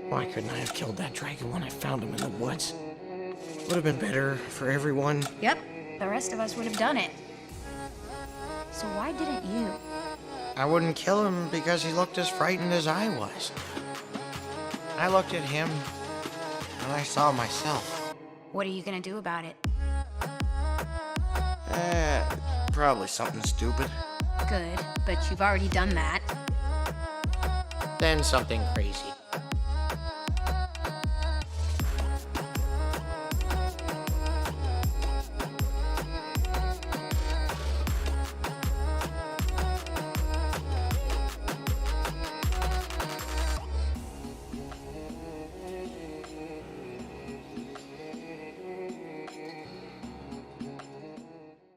Why couldn't I have killed that dragon when I found him in the woods? Would have been better for everyone. Yep, the rest of us would have done it. So why didn't you? I wouldn't kill him because he looked as frightened as I was. I looked at him, and I saw myself. What are you gonna do about it? Probably something stupid. Good, but you've already done that. Then something crazy.